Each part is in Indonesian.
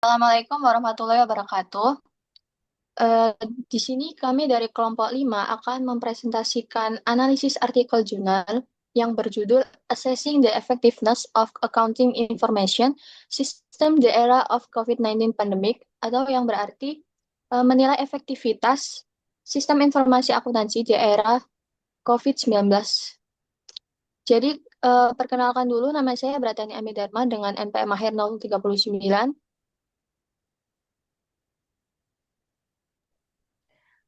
Assalamualaikum warahmatullahi wabarakatuh. Eh, di sini kami dari kelompok 5 akan mempresentasikan analisis artikel jurnal yang berjudul Assessing the Effectiveness of Accounting Information System the Era of COVID-19 Pandemic, atau yang berarti menilai efektivitas sistem informasi akuntansi di era COVID-19. Jadi, perkenalkan dulu, nama saya Bratani Amidharma dengan NPM akhir 039.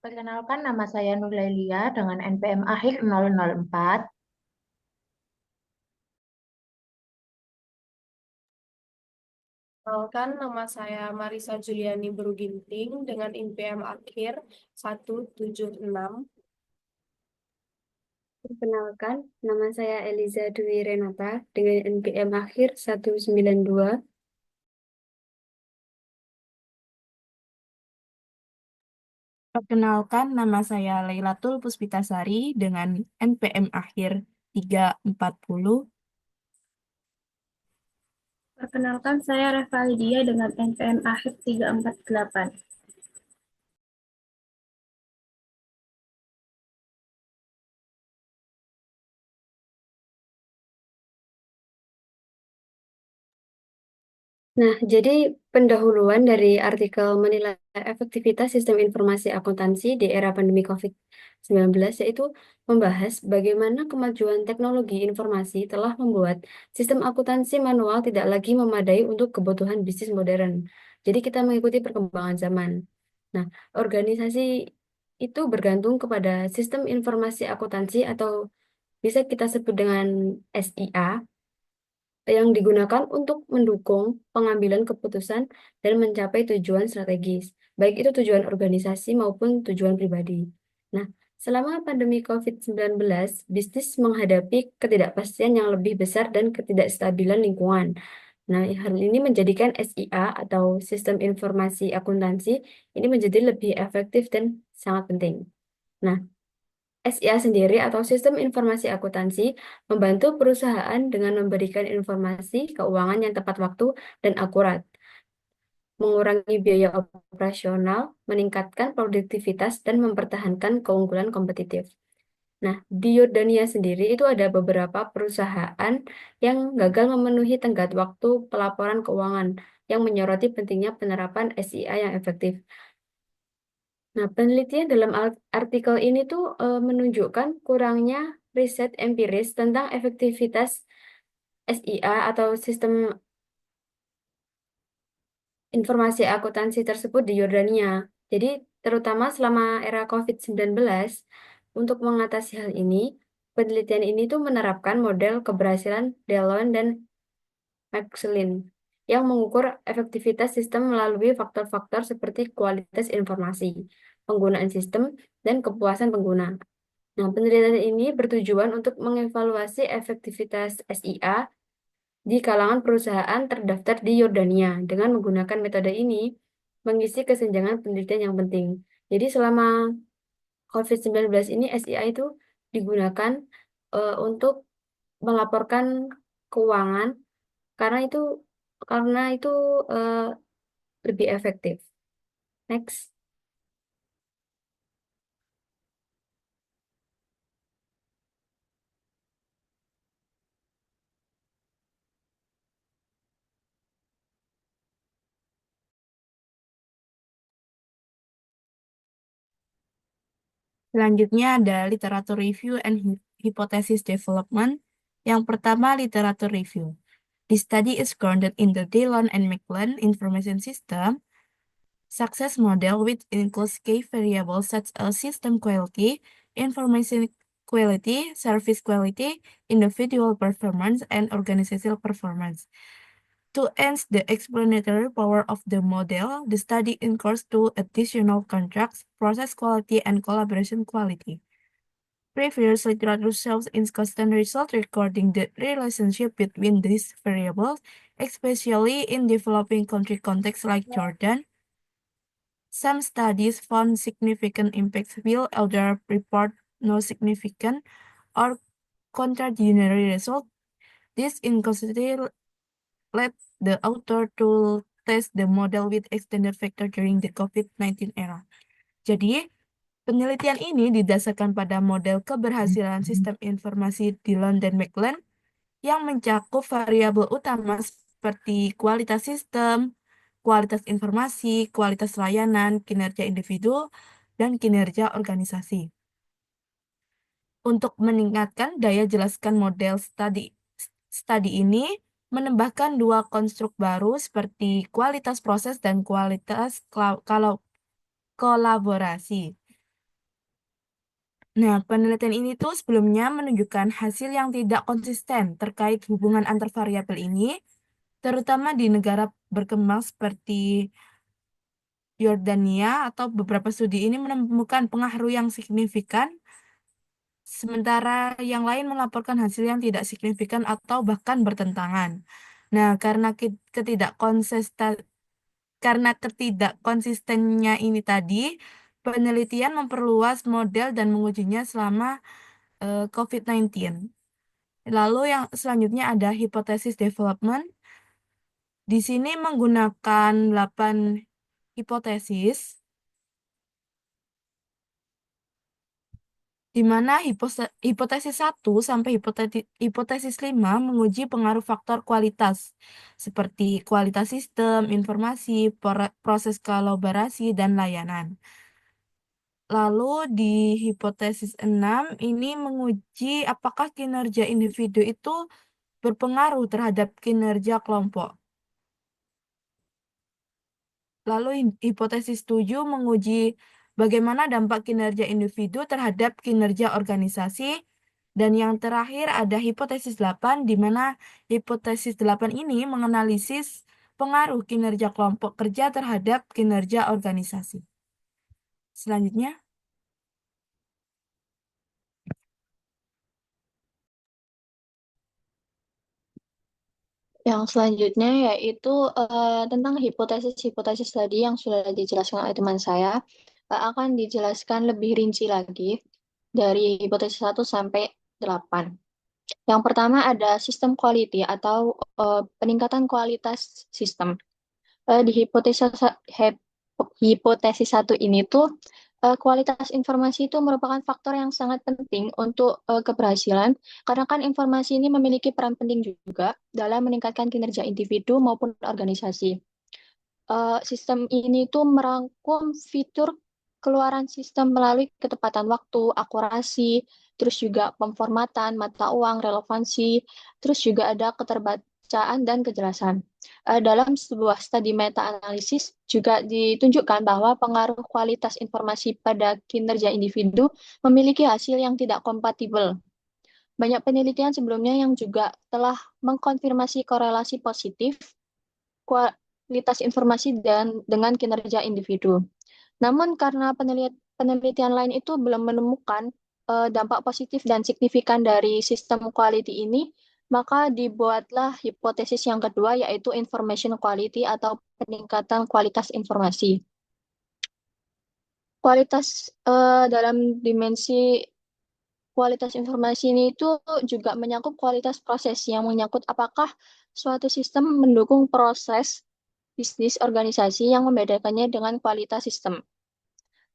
Perkenalkan, nama saya Nurlailia dengan NPM akhir 004. Perkenalkan, nama saya Marisa Juliani Beruginting dengan IPM akhir 176. Perkenalkan, nama saya Eliza Dwi Renata dengan NPM akhir 192. Perkenalkan, nama saya Lailatul Puspitasari dengan NPM akhir 340. Perkenalkan, saya Revaldia dengan NPM akhir 348. Nah, jadi pendahuluan dari artikel menilai efektivitas sistem informasi akuntansi di era pandemi COVID-19 yaitu membahas bagaimana kemajuan teknologi informasi telah membuat sistem akuntansi manual tidak lagi memadai untuk kebutuhan bisnis modern. Jadi kita mengikuti perkembangan zaman. Nah, organisasi itu bergantung kepada sistem informasi akuntansi atau bisa kita sebut dengan SIA yang digunakan untuk mendukung pengambilan keputusan dan mencapai tujuan strategis, baik itu tujuan organisasi maupun tujuan pribadi. Nah, selama pandemi COVID-19, bisnis menghadapi ketidakpastian yang lebih besar dan ketidakstabilan lingkungan. Nah, hal ini menjadikan SIA atau Sistem Informasi Akuntansi ini menjadi lebih efektif dan sangat penting. Nah, SIA sendiri atau Sistem Informasi Akuntansi membantu perusahaan dengan memberikan informasi keuangan yang tepat waktu dan akurat, mengurangi biaya operasional, meningkatkan produktivitas, dan mempertahankan keunggulan kompetitif. Nah, di Yordania sendiri itu ada beberapa perusahaan yang gagal memenuhi tenggat waktu pelaporan keuangan yang menyoroti pentingnya penerapan SIA yang efektif. Nah, penelitian dalam artikel ini tuh menunjukkan kurangnya riset empiris tentang efektivitas SIA atau sistem informasi akuntansi tersebut di Yordania. Jadi, terutama selama era COVID-19, untuk mengatasi hal ini, penelitian ini tuh menerapkan model keberhasilan Delon dan Maxlin yang mengukur efektivitas sistem melalui faktor-faktor seperti kualitas informasi, penggunaan sistem, dan kepuasan pengguna. Nah, penelitian ini bertujuan untuk mengevaluasi efektivitas SIA di kalangan perusahaan terdaftar di Yordania. Dengan menggunakan metode ini, mengisi kesenjangan penelitian yang penting. Jadi selama COVID-19 ini, SIA itu digunakan untuk melaporkan keuangan karena itu eh, lebih efektif. Next. Selanjutnya ada literatur review and hypothesis development. Yang pertama, literatur review. The study is grounded in the Dillon and McLean information system success model, which includes key variables such as system quality, information quality, service quality, individual performance, and organizational performance. To enhance the explanatory power of the model, the study incurs two additional contracts, process quality and collaboration quality. Previous literature shows inconsistent results regarding the relationship between these variables, especially in developing country contexts like Jordan. Some studies found significant impacts while others report no significant or contradictory result. This inconsistency led the author to test the model with extended factor during the COVID-19 era. Jadi, penelitian ini didasarkan pada model keberhasilan sistem informasi Dillon dan McLean yang mencakup variabel utama seperti kualitas sistem, kualitas informasi, kualitas layanan, kinerja individu, dan kinerja organisasi. Untuk meningkatkan daya jelaskan model studi ini, menambahkan dua konstruk baru seperti kualitas proses dan kualitas kolaborasi. Nah, penelitian ini tuh sebelumnya menunjukkan hasil yang tidak konsisten terkait hubungan antar variabel ini, terutama di negara berkembang seperti Yordania, atau beberapa studi ini menemukan pengaruh yang signifikan, sementara yang lain melaporkan hasil yang tidak signifikan atau bahkan bertentangan. Nah, karena ketidakkonsistennya ini tadi, penelitian memperluas model dan mengujinya selama COVID-19. Lalu yang selanjutnya ada hipotesis development. Di sini menggunakan 8 hipotesis, di mana hipotesis 1 sampai hipotesis 5 menguji pengaruh faktor kualitas, seperti kualitas sistem, informasi, proses kolaborasi, dan layanan. Lalu di hipotesis 6 ini menguji apakah kinerja individu itu berpengaruh terhadap kinerja kelompok. Lalu hipotesis 7 menguji bagaimana dampak kinerja individu terhadap kinerja organisasi. Dan yang terakhir ada hipotesis 8, di mana hipotesis 8 ini menganalisis pengaruh kinerja kelompok kerja terhadap kinerja organisasi. Selanjutnya. Yang selanjutnya yaitu tentang hipotesis-hipotesis tadi yang sudah dijelaskan oleh teman saya, akan dijelaskan lebih rinci lagi dari hipotesis 1 sampai 8. Yang pertama ada sistem quality atau peningkatan kualitas sistem. Di hipotesis 1 ini tuh kualitas informasi itu merupakan faktor yang sangat penting untuk keberhasilan, karena kan informasi ini memiliki peran penting juga dalam meningkatkan kinerja individu maupun organisasi. Sistem ini tuh merangkum fitur keluaran sistem melalui ketepatan waktu, akurasi, terus juga pemformatan, mata uang, relevansi, terus juga ada keterbacaan dan kejelasan. Dalam sebuah studi meta-analisis juga ditunjukkan bahwa pengaruh kualitas informasi pada kinerja individu memiliki hasil yang tidak kompatibel. Banyak penelitian sebelumnya yang juga telah mengkonfirmasi korelasi positif kualitas informasi dengan kinerja individu. Namun karena penelitian lain itu belum menemukan dampak positif dan signifikan dari sistem quality ini, maka dibuatlah hipotesis yang kedua, yaitu information quality atau peningkatan kualitas informasi. Kualitas dalam dimensi kualitas informasi ini itu juga menyangkut kualitas proses, yang menyangkut apakah suatu sistem mendukung proses bisnis organisasi yang membedakannya dengan kualitas sistem.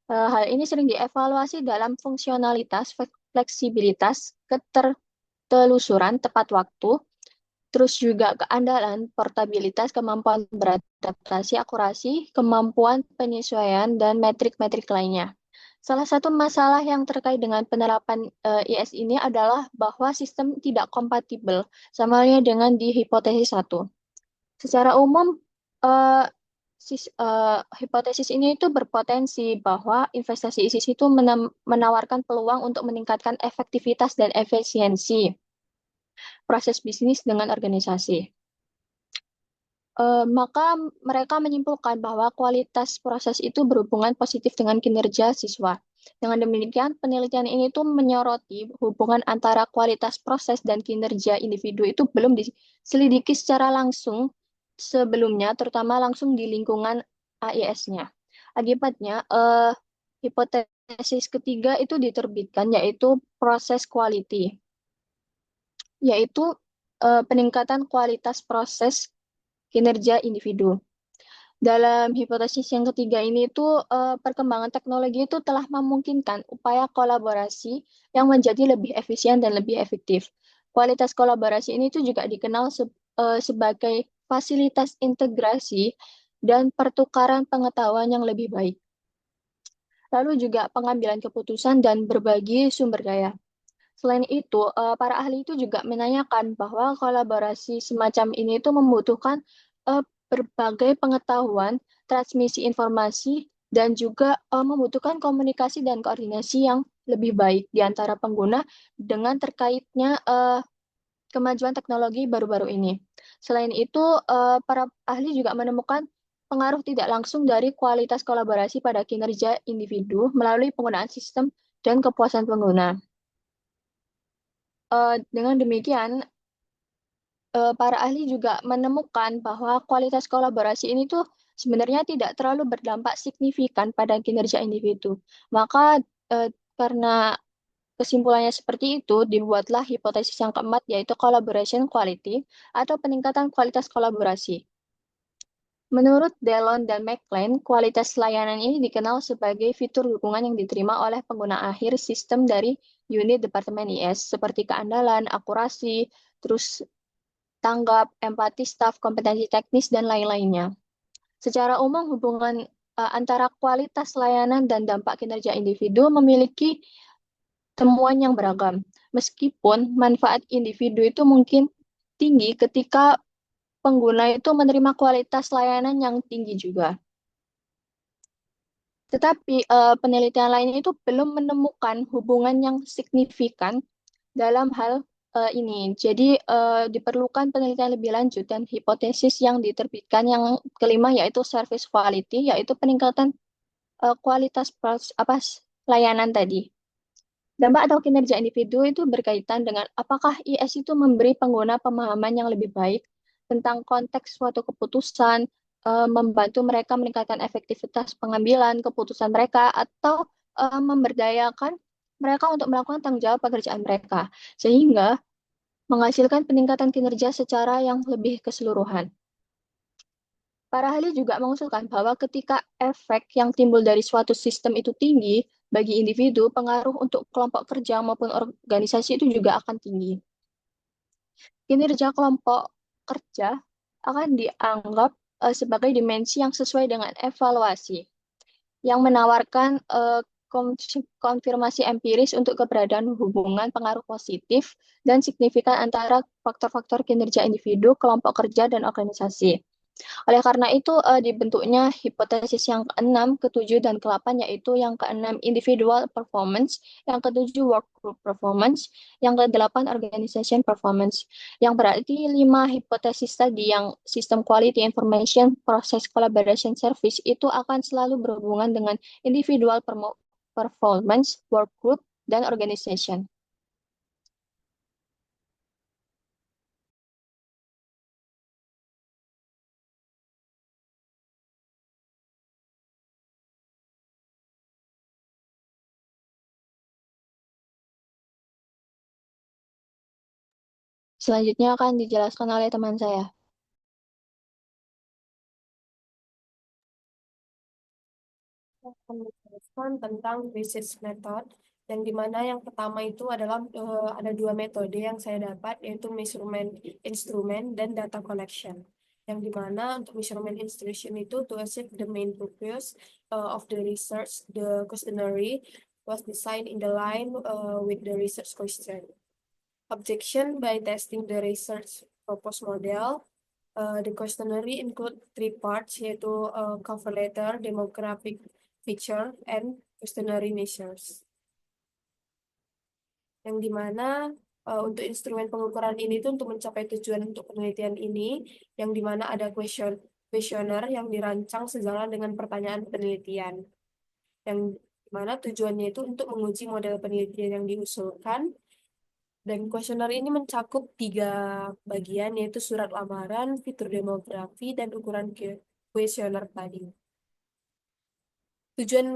Hal ini sering dievaluasi dalam fungsionalitas, fleksibilitas, ketertelusuran, tepat waktu, terus juga keandalan, portabilitas, kemampuan beradaptasi, akurasi, kemampuan penyesuaian, dan metrik-metrik lainnya. Salah satu masalah yang terkait dengan penerapan IS ini adalah bahwa sistem tidak kompatibel sama halnya dengan di hipotesis 1. Secara umum, hipotesis ini itu berpotensi bahwa investasi ISIS itu menawarkan peluang untuk meningkatkan efektivitas dan efisiensi proses bisnis dengan organisasi. Maka mereka menyimpulkan bahwa kualitas proses itu berhubungan positif dengan kinerja siswa. Dengan demikian, penelitian ini tuh menyoroti hubungan antara kualitas proses dan kinerja individu itu belum diselidiki secara langsung sebelumnya, terutama langsung di lingkungan AIS-nya. Akibatnya, hipotesis ketiga itu diterbitkan, yaitu proses quality, yaitu peningkatan kualitas proses kinerja individu. Dalam hipotesis yang ketiga ini perkembangan teknologi itu telah memungkinkan upaya kolaborasi yang menjadi lebih efisien dan lebih efektif. Kualitas kolaborasi ini juga dikenal sebagai fasilitas integrasi dan pertukaran pengetahuan yang lebih baik. Lalu juga pengambilan keputusan dan berbagi sumber daya. Selain itu, para ahli itu juga menanyakan bahwa kolaborasi semacam ini membutuhkan berbagai pengetahuan, transmisi informasi, dan juga membutuhkan komunikasi dan koordinasi yang lebih baik di antara pengguna dengan terkaitnya kemajuan teknologi baru-baru ini. Selain itu, para ahli juga menemukan pengaruh tidak langsung dari kualitas kolaborasi pada kinerja individu melalui penggunaan sistem dan kepuasan pengguna. Dengan demikian, para ahli juga menemukan bahwa kualitas kolaborasi ini sebenarnya tidak terlalu berdampak signifikan pada kinerja individu. Maka karena kesimpulannya seperti itu, dibuatlah hipotesis yang keempat, yaitu collaboration quality atau peningkatan kualitas kolaborasi. Menurut Delon dan McLean, kualitas layanan ini dikenal sebagai fitur dukungan yang diterima oleh pengguna akhir sistem dari unit Departemen IS, seperti keandalan, akurasi, terus tanggap, empati staf, kompetensi teknis, dan lain-lainnya. Secara umum, hubungan antara kualitas layanan dan dampak kinerja individu memiliki temuan yang beragam. Meskipun manfaat individu itu mungkin tinggi ketika pengguna itu menerima kualitas layanan yang tinggi juga. Tetapi penelitian lainnya itu belum menemukan hubungan yang signifikan dalam hal ini. Jadi diperlukan penelitian lebih lanjut dan hipotesis yang diterbitkan yang kelima yaitu service quality, yaitu peningkatan kualitas layanan tadi. Dampak atau kinerja individu itu berkaitan dengan apakah IS itu memberi pengguna pemahaman yang lebih baik tentang konteks suatu keputusan, membantu mereka meningkatkan efektivitas pengambilan keputusan mereka, atau memberdayakan mereka untuk melakukan tanggung jawab pekerjaan mereka, sehingga menghasilkan peningkatan kinerja secara yang lebih keseluruhan. Para ahli juga mengusulkan bahwa ketika efek yang timbul dari suatu sistem itu tinggi, bagi individu, pengaruh untuk kelompok kerja maupun organisasi itu juga akan tinggi. Kinerja kelompok kerja akan dianggap sebagai dimensi yang sesuai dengan evaluasi, yang menawarkan konfirmasi empiris untuk keberadaan hubungan pengaruh positif dan signifikan antara faktor-faktor kinerja individu, kelompok kerja, dan organisasi. Oleh karena itu, dibentuknya hipotesis yang ke-6, ke-7, dan ke-8, yaitu yang ke-6 individual performance, yang ke-7 work group performance, yang ke-8 organization performance. Yang berarti 5 hipotesis tadi yang sistem quality information, process collaboration service itu akan selalu berhubungan dengan individual performance, work group, dan organization. Selanjutnya akan dijelaskan oleh teman saya. Akan menjelaskan tentang research method, yang dimana yang pertama itu adalah ada dua metode yang saya dapat, yaitu measurement instrument dan data collection. Yang dimana untuk measurement instrument itu to achieve the main purpose of the research, the questionnaire was designed in the line with the research question. Objection by testing the research purpose model. The questionnaire include 3 parts, yaitu cover letter, demographic feature, and questionnaire measures. Yang dimana untuk instrumen pengukuran ini tuh untuk mencapai tujuan untuk penelitian ini, yang dimana ada kuesioner yang dirancang sejalan dengan pertanyaan penelitian. Yang dimana tujuannya itu untuk menguji model penelitian yang diusulkan. Dan kuesioner ini mencakup 3 bagian, yaitu surat lamaran, fitur demografi, dan ukuran kuesioner tadi. Tujuan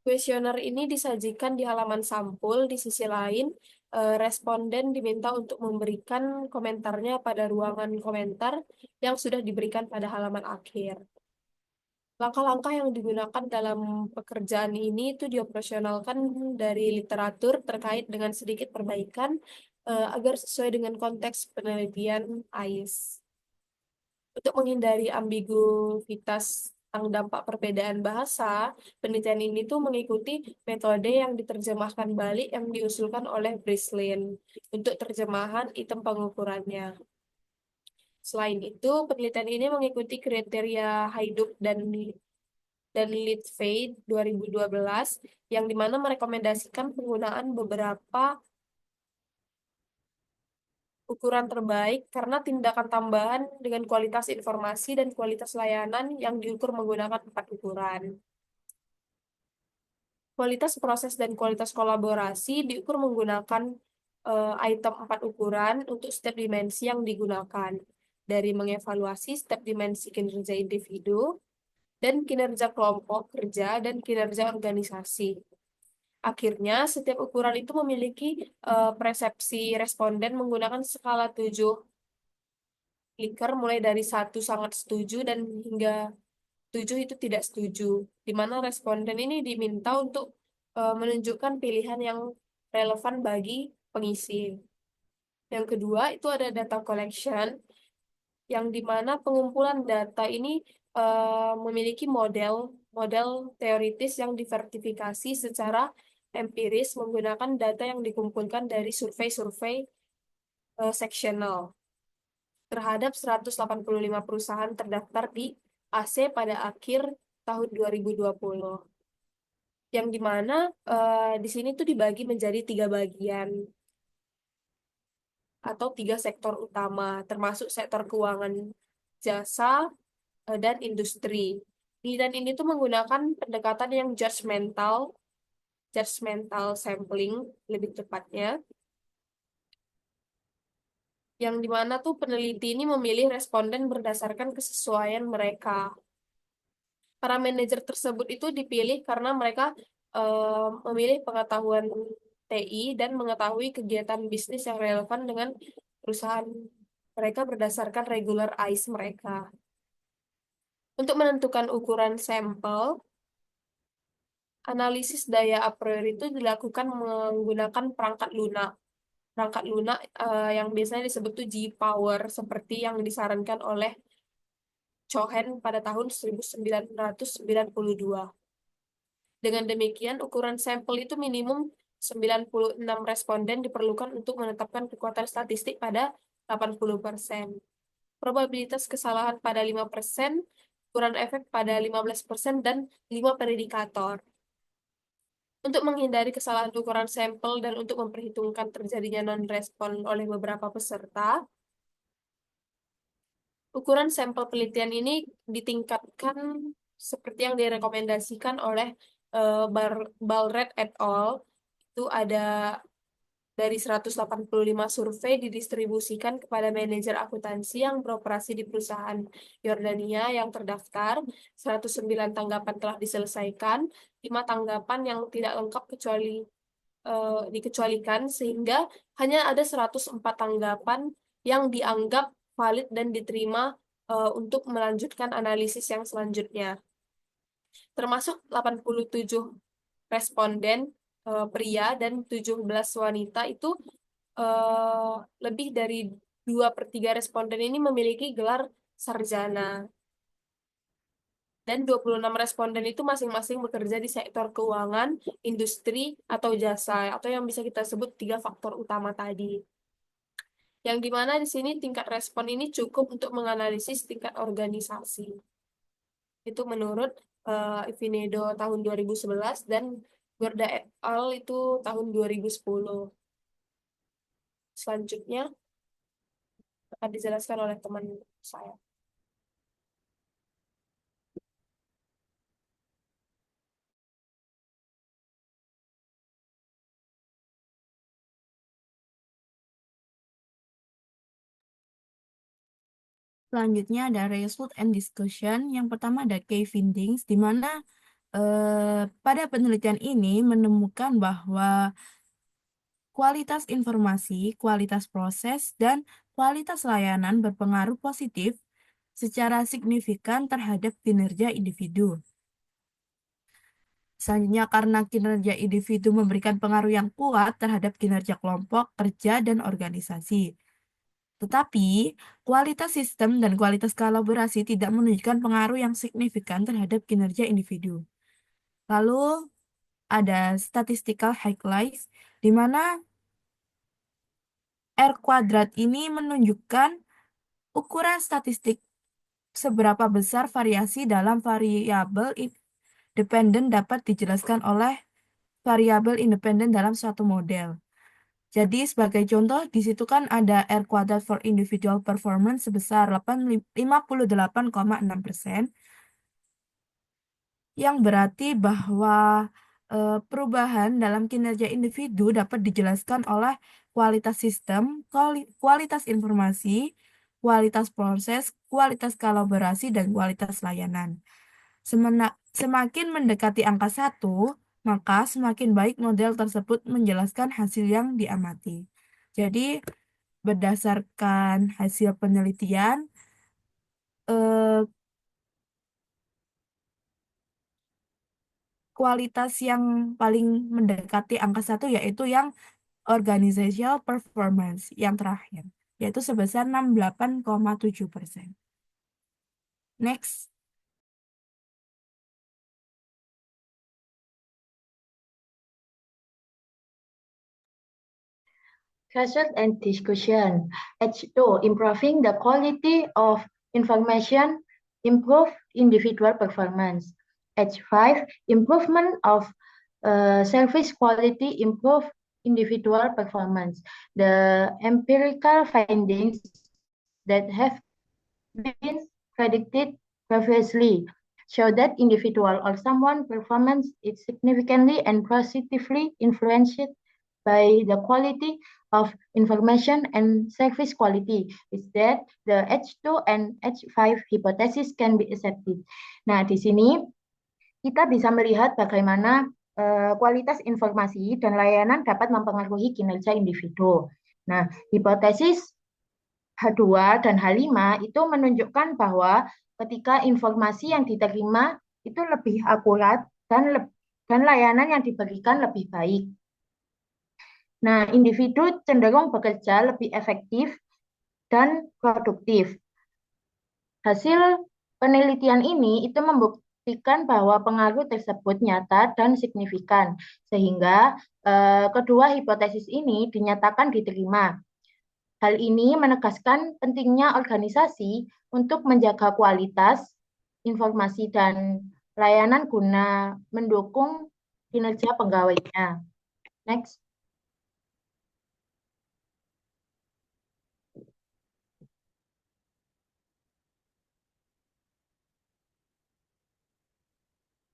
kuesioner ini disajikan di halaman sampul. Di sisi lain, responden diminta untuk memberikan komentarnya pada ruangan komentar yang sudah diberikan pada halaman akhir. Langkah-langkah yang digunakan dalam pekerjaan ini itu dioperasionalkan dari literatur terkait dengan sedikit perbaikan agar sesuai dengan konteks penelitian AIS. Untuk menghindari ambiguitas tentang dampak perbedaan bahasa, penelitian ini tuh mengikuti metode yang diterjemahkan balik yang diusulkan oleh Breslin untuk terjemahan item pengukurannya. Selain itu, penelitian ini mengikuti kriteria Hayduk dan Litvey 2012 yang dimana merekomendasikan penggunaan beberapa ukuran terbaik karena tindakan tambahan dengan kualitas informasi dan kualitas layanan yang diukur menggunakan 4 ukuran. Kualitas proses dan kualitas kolaborasi diukur menggunakan item 4 ukuran untuk setiap dimensi yang digunakan, dari mengevaluasi setiap dimensi kinerja individu, dan kinerja kelompok kerja, dan kinerja organisasi. Akhirnya, setiap ukuran itu memiliki persepsi responden menggunakan skala 7 Likert, mulai dari 1 sangat setuju dan hingga 7 itu tidak setuju, di mana responden ini diminta untuk menunjukkan pilihan yang relevan bagi pengisi. Yang kedua, itu ada data collection, yang dimana pengumpulan data ini memiliki model teoritis yang disertifikasi secara empiris menggunakan data yang dikumpulkan dari survei-survei seksional terhadap 185 perusahaan terdaftar di AC pada akhir tahun 2020. Yang dimana di sini tuh dibagi menjadi 3 bagian atau 3 sektor utama, termasuk sektor keuangan, jasa, dan industri. Dan ini tuh menggunakan pendekatan yang judgmental sampling lebih tepatnya, yang dimana tuh peneliti ini memilih responden berdasarkan kesesuaian mereka. Para manajer tersebut itu dipilih karena mereka memilih pengetahuan TI dan mengetahui kegiatan bisnis yang relevan dengan perusahaan mereka berdasarkan regular eyes mereka. Untuk menentukan ukuran sampel, analisis daya a priori itu dilakukan menggunakan perangkat lunak. Perangkat lunak yang biasanya disebut tuh G-Power, seperti yang disarankan oleh Cohen pada tahun 1992. Dengan demikian, ukuran sampel itu minimum 96 responden diperlukan untuk menetapkan kekuatan statistik pada 80%. Probabilitas kesalahan pada 5%, ukuran efek pada 15%, dan 5 predikator. Untuk menghindari kesalahan ukuran sampel dan untuk memperhitungkan terjadinya non-respon oleh beberapa peserta, ukuran sampel penelitian ini ditingkatkan seperti yang direkomendasikan oleh Ballred et al. Itu ada dari 185 survei didistribusikan kepada manajer akuntansi yang beroperasi di perusahaan Yordania yang terdaftar. 109 tanggapan telah diselesaikan, 5 tanggapan yang tidak lengkap dikecualikan, sehingga hanya ada 104 tanggapan yang dianggap valid dan diterima untuk melanjutkan analisis yang selanjutnya. Termasuk 87 responden pria dan 17 wanita itu lebih dari 2/3 responden ini memiliki gelar sarjana. Dan 26 responden itu masing-masing bekerja di sektor keuangan, industri, atau jasa, atau yang bisa kita sebut 3 faktor utama tadi. Yang dimana di sini tingkat respon ini cukup untuk menganalisis tingkat organisasi. Itu menurut Ivinedo tahun 2011 dan Gorda et al. Itu tahun 2010. Selanjutnya akan dijelaskan oleh teman saya. Selanjutnya ada result and discussion. Yang pertama ada key findings, di mana pada penelitian ini menemukan bahwa kualitas informasi, kualitas proses, dan kualitas layanan berpengaruh positif secara signifikan terhadap kinerja individu. Selanjutnya, karena kinerja individu memberikan pengaruh yang kuat terhadap kinerja kelompok, kerja, dan organisasi. Tetapi, kualitas sistem dan kualitas kolaborasi tidak menunjukkan pengaruh yang signifikan terhadap kinerja individu. Lalu, ada statistical highlights, di mana R kuadrat ini menunjukkan ukuran statistik seberapa besar variasi dalam variabel dependen dapat dijelaskan oleh variabel independen dalam suatu model. Jadi sebagai contoh, di situ kan ada R kuadrat for individual performance sebesar 58,6%, yang berarti bahwa perubahan dalam kinerja individu dapat dijelaskan oleh kualitas sistem, kualitas informasi, kualitas proses, kualitas kolaborasi, dan kualitas layanan. Semakin mendekati angka 1, maka semakin baik model tersebut menjelaskan hasil yang diamati. Jadi, berdasarkan hasil penelitian, kualitas yang paling mendekati angka 1 yaitu yang organizational performance yang terakhir, yaitu sebesar 68,7%. Next. Question and discussion. H2, improving the quality of information, improve individual performance. H5, improvement of service quality, improve individual performance. The empirical findings that have been predicted previously show that individual or someone performance is significantly and positively influenced by the quality of information and service quality, is that the H2 and H5 hypothesis can be accepted. Nah, di sini kita bisa melihat bagaimana kualitas informasi dan layanan dapat mempengaruhi kinerja individu. Nah, hipotesis H2 dan H5 itu menunjukkan bahwa ketika informasi yang diterima itu lebih akurat dan layanan yang diberikan lebih baik. Nah, individu cenderung bekerja lebih efektif dan produktif. Hasil penelitian ini itu membuktikan bahwa pengaruh tersebut nyata dan signifikan, sehingga kedua hipotesis ini dinyatakan diterima. Hal ini menegaskan pentingnya organisasi untuk menjaga kualitas informasi dan layanan guna mendukung kinerja pegawainya. Next.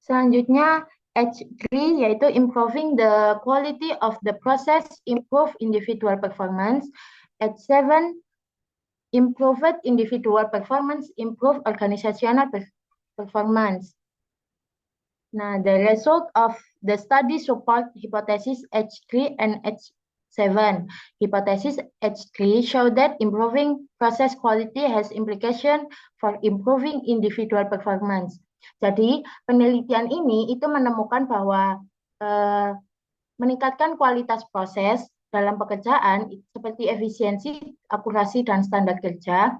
Selanjutnya, H3 yaitu improving the quality of the process, improve individual performance. H7, improved individual performance, improve organizational performance. Nah, the result of the study support hypothesis H3 and H7. Hypothesis H3 show that improving process quality has implication for improving individual performance. Jadi, penelitian ini itu menemukan bahwa meningkatkan kualitas proses dalam pekerjaan seperti efisiensi, akurasi, dan standar kerja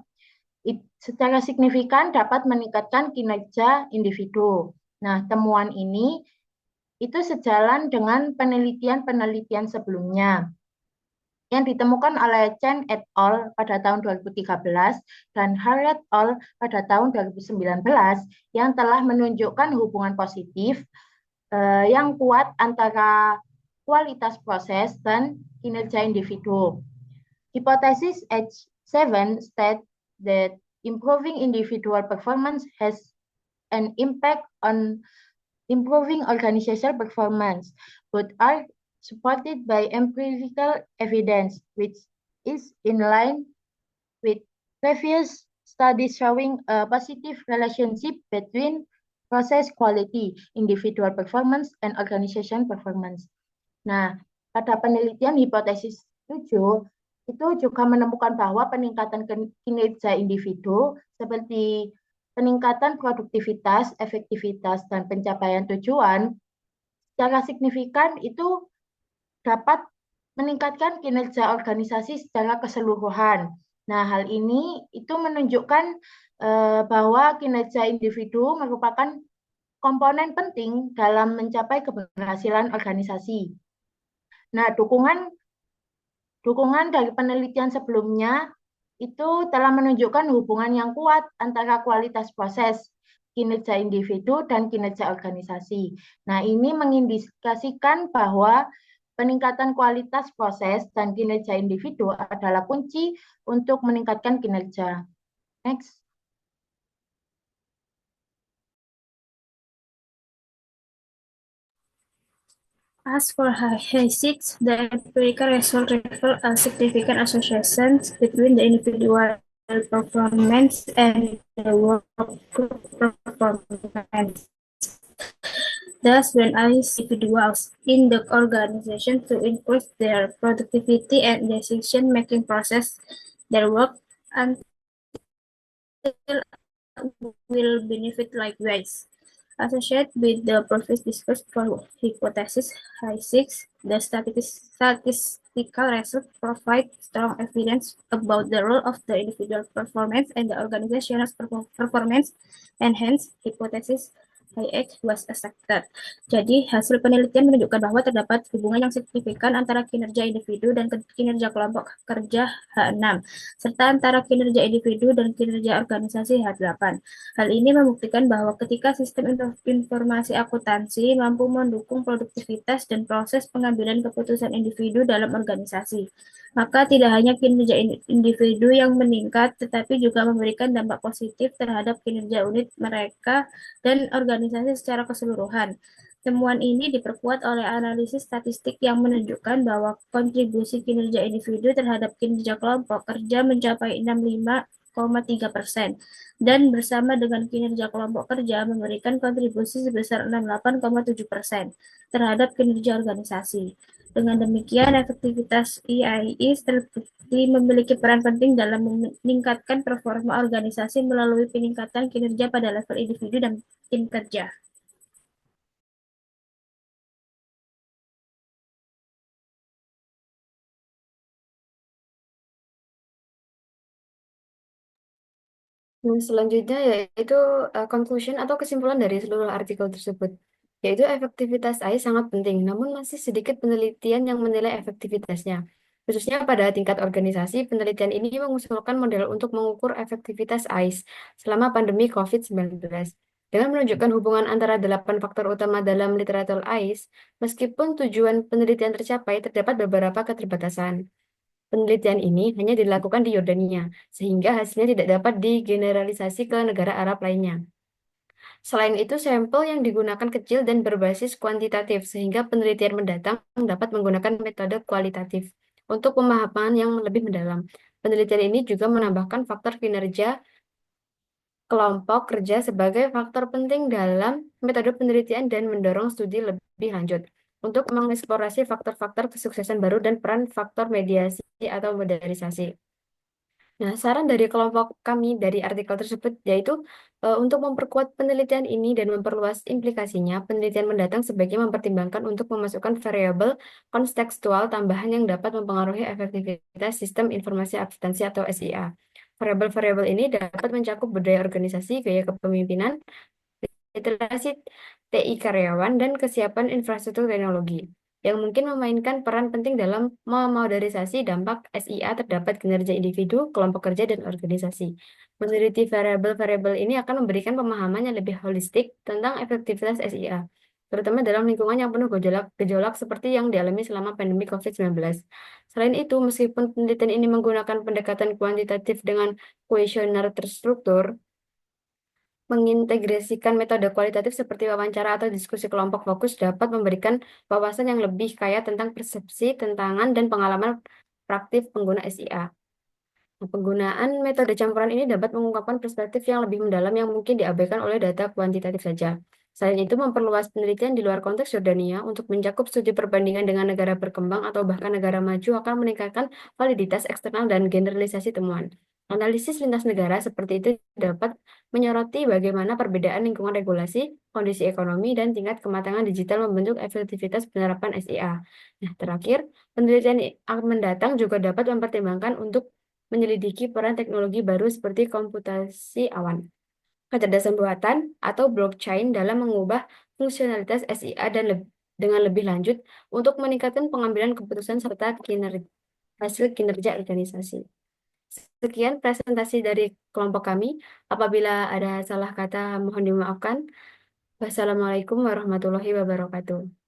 secara signifikan dapat meningkatkan kinerja individu. Nah, temuan ini itu sejalan dengan penelitian-penelitian sebelumnya yang ditemukan oleh Chen et al. Pada tahun 2013 dan Hart et al. Pada tahun 2019 yang telah menunjukkan hubungan positif yang kuat antara kualitas proses dan kinerja individu. Hipotesis H7 state that improving individual performance has an impact on improving organizational performance, but are supported by empirical evidence, which is in line with previous studies showing a positive relationship between process quality, individual performance, and organization performance. Nah, pada penelitian hipotesis 7, itu juga menemukan bahwa peningkatan kinerja individu seperti peningkatan produktivitas, efektivitas, dan pencapaian tujuan secara signifikan itu dapat meningkatkan kinerja organisasi secara keseluruhan. Nah, hal ini itu menunjukkan bahwa kinerja individu merupakan komponen penting dalam mencapai keberhasilan organisasi. Nah, dukungan dari penelitian sebelumnya itu telah menunjukkan hubungan yang kuat antara kualitas proses, kinerja individu, dan kinerja organisasi. Nah, ini mengindikasikan bahwa peningkatan kualitas proses dan kinerja individu adalah kunci untuk meningkatkan kinerja. Next. As for HI6, the empirical result reveal a significant associations between the individual performance and the work group performance. Thus, when I see individuals in the organization to improve their productivity and decision-making process, their work until will benefit likewise. Associated with the previous discussed for hypothesis HI6, the statistical results provide strong evidence about the role of the individual performance and the organizational performance, and hence hypothesis HI8 was accepted. Jadi, hasil penelitian menunjukkan bahwa terdapat hubungan yang signifikan antara kinerja individu dan kinerja kelompok kerja H6, serta antara kinerja individu dan kinerja organisasi H8. Hal ini membuktikan bahwa ketika sistem informasi akuntansi mampu mendukung produktivitas dan proses pengambilan keputusan individu dalam organisasi, maka tidak hanya kinerja individu yang meningkat, tetapi juga memberikan dampak positif terhadap kinerja unit mereka dan organisasi secara keseluruhan. Temuan ini diperkuat oleh analisis statistik yang menunjukkan bahwa kontribusi kinerja individu terhadap kinerja kelompok kerja mencapai 65,3%, dan bersama dengan kinerja kelompok kerja memberikan kontribusi sebesar 68,7% terhadap kinerja organisasi. Dengan demikian, efektivitas EII terbukti memiliki peran penting dalam meningkatkan performa organisasi melalui peningkatan kinerja pada level individu dan tim kerja. Selanjutnya yaitu conclusion atau kesimpulan dari seluruh artikel tersebut, yaitu efektivitas AI sangat penting, namun masih sedikit penelitian yang menilai efektivitasnya. Khususnya pada tingkat organisasi, penelitian ini mengusulkan model untuk mengukur efektivitas AI selama pandemi COVID-19. Dengan menunjukkan hubungan antara 8 faktor utama dalam literatur AI, meskipun tujuan penelitian tercapai, terdapat beberapa keterbatasan. Penelitian ini hanya dilakukan di Yordania, sehingga hasilnya tidak dapat digeneralisasi ke negara Arab lainnya. Selain itu, sampel yang digunakan kecil dan berbasis kuantitatif, sehingga penelitian mendatang dapat menggunakan metode kualitatif untuk pemahaman yang lebih mendalam. Penelitian ini juga menambahkan faktor kinerja kelompok kerja sebagai faktor penting dalam metode penelitian dan mendorong studi lebih lanjut untuk mengeksplorasi faktor-faktor kesuksesan baru dan peran faktor mediasi atau modernisasi. Nah, saran dari kelompok kami dari artikel tersebut yaitu untuk memperkuat penelitian ini dan memperluas implikasinya, penelitian mendatang sebaiknya mempertimbangkan untuk memasukkan variabel kontekstual tambahan yang dapat mempengaruhi efektivitas sistem informasi akuntansi atau SIA. Variabel-variabel ini dapat mencakup budaya organisasi, gaya kepemimpinan, literasi TI karyawan, dan kesiapan infrastruktur teknologi, yang mungkin memainkan peran penting dalam memodernisasi dampak SIA terdapat kinerja individu, kelompok kerja, dan organisasi. Meneliti variabel-variabel ini akan memberikan pemahaman yang lebih holistik tentang efektivitas SIA, terutama dalam lingkungan yang penuh gejolak seperti yang dialami selama pandemi COVID-19. Selain itu, meskipun penelitian ini menggunakan pendekatan kuantitatif dengan kuesioner terstruktur, mengintegrasikan metode kualitatif seperti wawancara atau diskusi kelompok fokus dapat memberikan wawasan yang lebih kaya tentang persepsi, tantangan, dan pengalaman praktik pengguna SIA. Nah, penggunaan metode campuran ini dapat mengungkapkan perspektif yang lebih mendalam yang mungkin diabaikan oleh data kuantitatif saja. Selain itu, memperluas penelitian di luar konteks Jordania untuk mencakup studi perbandingan dengan negara berkembang atau bahkan negara maju akan meningkatkan validitas eksternal dan generalisasi temuan. Analisis lintas negara seperti itu dapat menyoroti bagaimana perbedaan lingkungan regulasi, kondisi ekonomi, dan tingkat kematangan digital membentuk efektivitas penerapan SIA. Nah, terakhir, penelitian akan mendatang juga dapat mempertimbangkan untuk menyelidiki peran teknologi baru seperti komputasi awan, kecerdasan buatan, atau blockchain dalam mengubah fungsionalitas SIA dengan lebih lanjut untuk meningkatkan pengambilan keputusan serta hasil kinerja organisasi. Sekian presentasi dari kelompok kami. Apabila ada salah kata, mohon dimaafkan. Wassalamualaikum warahmatullahi wabarakatuh.